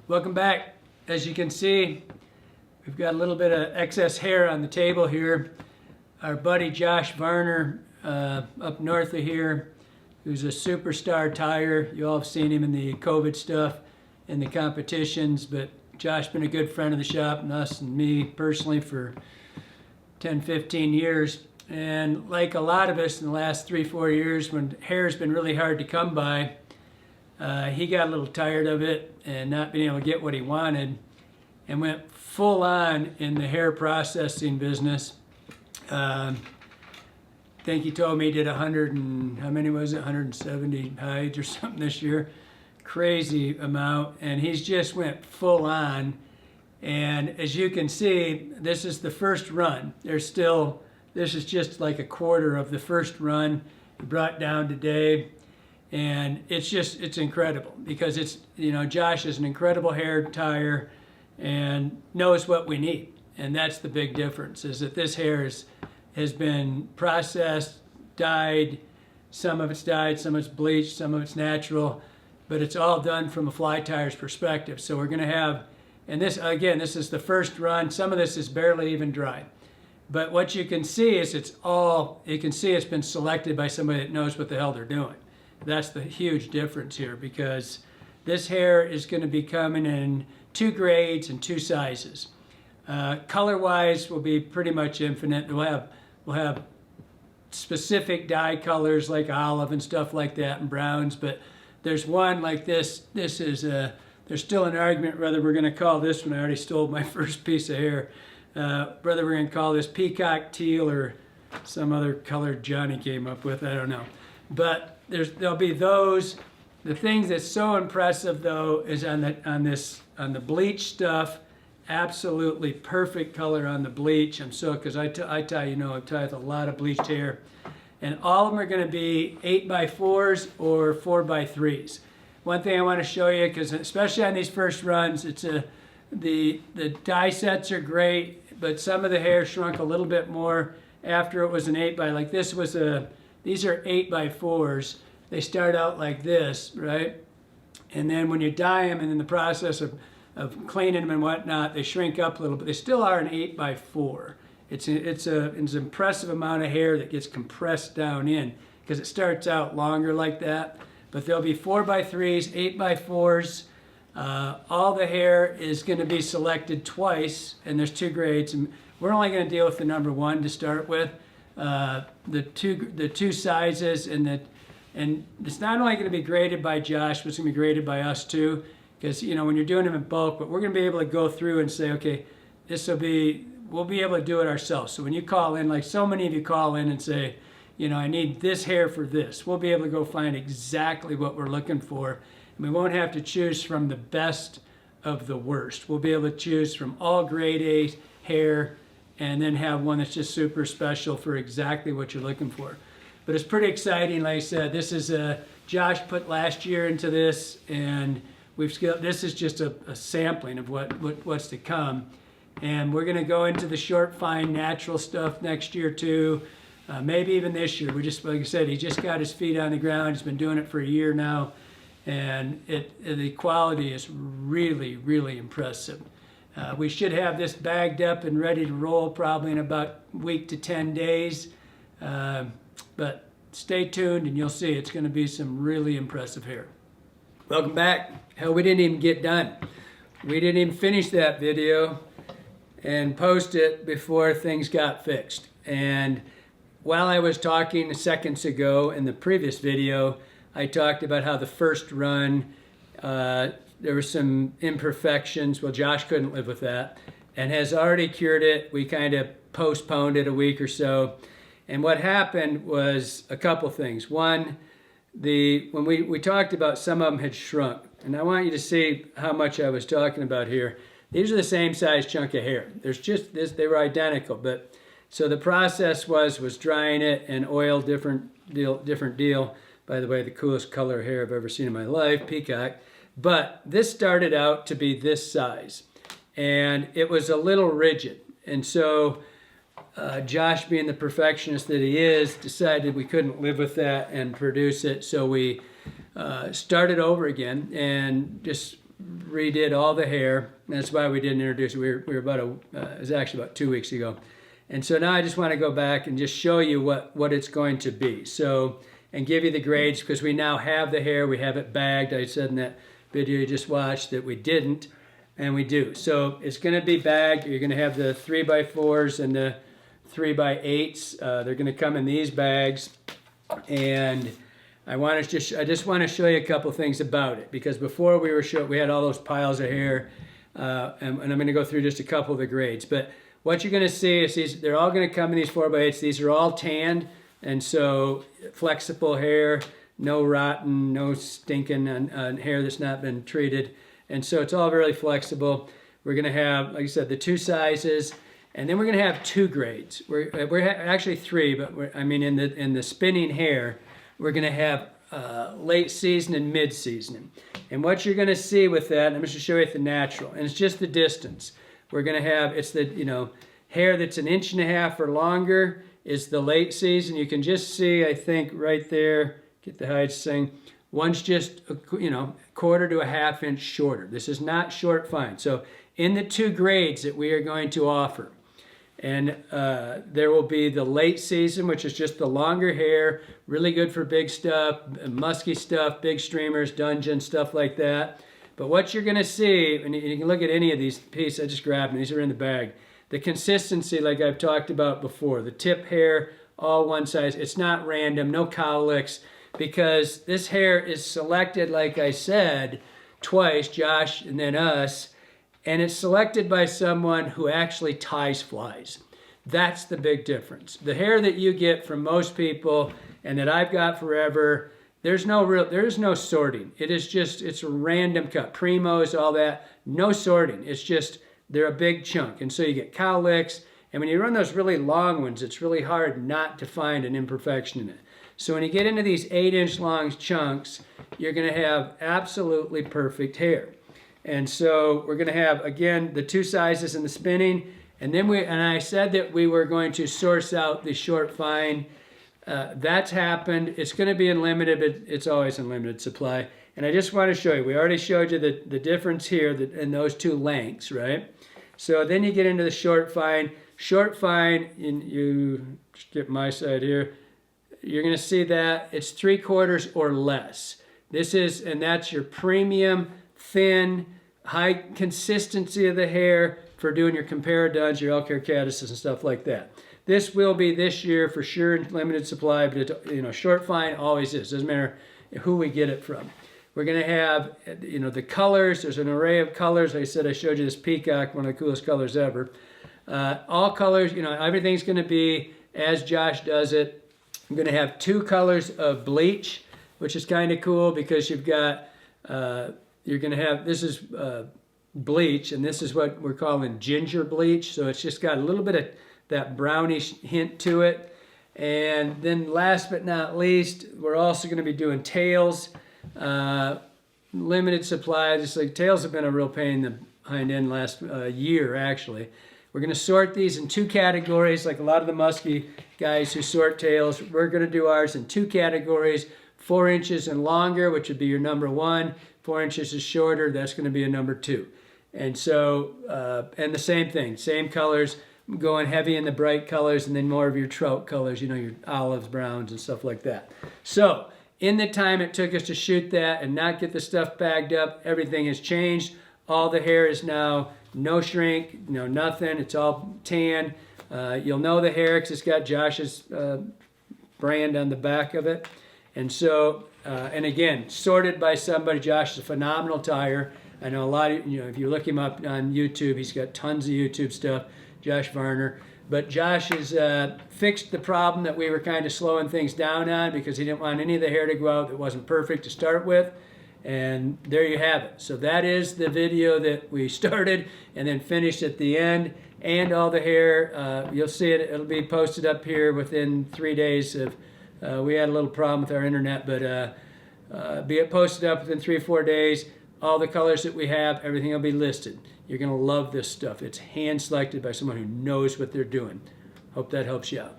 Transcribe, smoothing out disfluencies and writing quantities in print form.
Welcome back. As you can see, we've got a little bit of excess hair on the table here. Our buddy Josh Varner up north of here, who's a superstar tire. You all have seen him in the COVID stuff in the competitions, but Josh been a good friend of the shop and us and me personally for 10, 15 years. And like a lot of us in the last 3-4 years, when hair's been really hard to come by, he got a little tired of it and not being able to get what he wanted and went full on in the hair processing business. I think he told me he did 100 and, how many was it, 170 hides or something this year. Crazy amount. And he's just went full on. And as you can see, this is the first run. This is just like a quarter of the first run he brought down today. And it's incredible because Josh is an incredible hair tire and knows what we need. And that's the big difference, is that this hair has been processed, dyed, some of it's dyed, some of it's bleached, some of it's natural, but it's all done from a fly tire's perspective. So we're gonna have, and this is the first run, some of this is barely even dry. But what you can see is you can see it's been selected by somebody that knows what the hell they're doing. That's the huge difference here, because this hair is going to be coming in 2 grades and 2 sizes. Color-wise will be pretty much infinite. We'll have specific dye colors like olive and stuff like that and browns, but there's one like this. There's still an argument whether we're going to call this one, I already stole my first piece of hair, whether we're going to call this peacock teal or some other color Johnny came up with, I don't know. But there'll be those. The thing that's so impressive though is on the bleach stuff. Absolutely perfect color on the bleach. Because I tie with a lot of bleached hair, and all of them are going to be 8x4s or 4x3s. One thing I want to show you, because especially on these first runs, the dye sets are great, but some of the hair shrunk a little bit more after it was an 8x. Like this was these are 8x4s. They start out like this, right? And then when you dye them and in the process of cleaning them and whatnot, they shrink up a little, but they still are an 8x4. It's an impressive amount of hair that gets compressed down in, because it starts out longer like that. But there'll be 4x3s, 8x4s. All the hair is going to be selected twice, and there's 2 grades. And we're only going to deal with the number 1 to start with. The two sizes, and it's not only going to be graded by Josh, but it's going to be graded by us too, because when you're doing them in bulk, but we're going to be able to go through and say, okay, we'll be able to do it ourselves. So when you call in, like so many of you call in and say, I need this hair for this, we'll be able to go find exactly what we're looking for, and we won't have to choose from the best of the worst. We'll be able to choose from all grade A hair and then have one that's just super special for exactly what you're looking for. But it's pretty exciting. Like I said, this is Josh put last year into this, and this is just a sampling of what's to come. And we're going to go into the short, fine, natural stuff next year too. Maybe even this year. Like I said, he just got his feet on the ground. He's been doing it for a year now, and the quality is really, really impressive. We should have this bagged up and ready to roll probably in about a week to 10 days. But stay tuned and you'll see it's going to be some really impressive hair. Welcome back. Hell, we didn't even get done. We didn't even finish that video and post it before things got fixed. And while I was talking seconds ago in the previous video, I talked about how the first run, there were some imperfections. Well, Josh couldn't live with that and has already cured it. We kind of postponed it a week or so. And what happened was a couple things. One, when we talked about some of them had shrunk. And I want you to see how much I was talking about here. These are the same size chunk of hair. There's just this, they were identical. But so the process was drying it and oil, different deal. By the way, the coolest color of hair I've ever seen in my life, peacock. But this started out to be this size. And it was a little rigid. And so Josh, being the perfectionist that he is, decided we couldn't live with that and produce it. So we started over again and just redid all the hair. That's why we didn't introduce it. We were about it was actually about 2 weeks ago. And so now I just want to go back and just show you what it's going to be. So, and give you the grades, because we now have the hair, we have it bagged. I said in that video you just watched that we didn't, and we do. So it's going to be bagged. You're going to have the 3x4s and the 3x8s. They're going to come in these bags. And I just want to show you a couple things about it, because before we had all those piles of hair, and I'm going to go through just a couple of the grades. But what you're going to see is they're all going to come in these 4x8s. These are all tanned, and so flexible hair, no rotten, no stinking on hair that's not been treated. And so it's all very flexible. We're going to have, like I said, the 2 sizes, and then we're going to have 2 grades. We're actually 3, but in the spinning hair, we're going to have late season and mid season. And what you're going to see with that, I'm going to show you the natural, and it's just the distance. We're going to have, it's the hair that's 1.5 inches or longer is the late season. You can just see, I think, right there, get the height thing. One's just a 1/4 to a 1/2 inch shorter. This is not short fine. So in the 2 grades that we are going to offer, and there will be the late season, which is just the longer hair, really good for big stuff, musky stuff, big streamers, dungeon, stuff like that. But what you're going to see, and you can look at any of these pieces, I just grabbed them, these are in the bag. The consistency, like I've talked about before, the tip hair, all one size. It's not random, no cowlicks, because this hair is selected, like I said, twice, Josh and then us, and it's selected by someone who actually ties flies. That's the big difference. The hair that you get from most people and that I've got forever, there's no sorting. It's a random cut. Primos, all that, no sorting. It's just, they're a big chunk. And so you get cowlicks, and when you run those really long ones, it's really hard not to find an imperfection in it. So when you get into these 8-inch long chunks, you're going to have absolutely perfect hair. And so we're going to have, again, the 2 sizes in the spinning, and then I said that we were going to source out the short fine. That's happened. It's going to be unlimited, but it's always unlimited supply. And I just want to show you, we already showed you the difference here in those 2 lengths, right? So then you get into the short fine. Short fine, you just get my side here, you're going to see that it's 3/4 or less. And that's your premium, thin, high consistency of the hair for doing your Comparaduns, your Elk Hair Caddises, and stuff like that. This will be this year for sure in limited supply, but short fine always is. Doesn't matter who we get it from. We're going to have, the colors. There's an array of colors. Like I said, I showed you this peacock, one of the coolest colors ever. All colors, everything's going to be as Josh does it. I'm going to have 2 colors of bleach, which is kind of cool because you've got, you're going to have, this is bleach, and this is what we're calling ginger bleach. So it's just got a little bit of that brownish hint to it. And then last but not least, we're also going to be doing tails. Limited supply, just like tails have been a real pain in the hind end last year, actually. We're going to sort these in 2 categories, like a lot of the musky guys who sort tails. We're going to do ours in 2 categories, 4 inches and longer, which would be your number 1. 4 inches is shorter, that's going to be a number 2. And so, and the same thing, same colors, going heavy in the bright colors, and then more of your trout colors, your olives, browns, and stuff like that. So, in the time it took us to shoot that and not get the stuff bagged up, everything has changed. All the hair is now no shrink, nothing. It's all tan. You'll know the hair because it's got Josh's brand on the back of it. And so, and again, sorted by somebody. Josh is a phenomenal tyer. I know a lot of, if you look him up on YouTube, he's got tons of YouTube stuff, Josh Varner. But Josh has fixed the problem that we were kind of slowing things down on because he didn't want any of the hair to go out that wasn't perfect to start with. And there you have it. So that is the video that we started and then finished at the end. And all the hair, you'll see it. It'll be posted up here within 3 days. We had a little problem with our internet, but be it posted up within 3 or 4 days. All the colors that we have, everything will be listed. You're going to love this stuff. It's hand selected by someone who knows what they're doing. Hope that helps you out.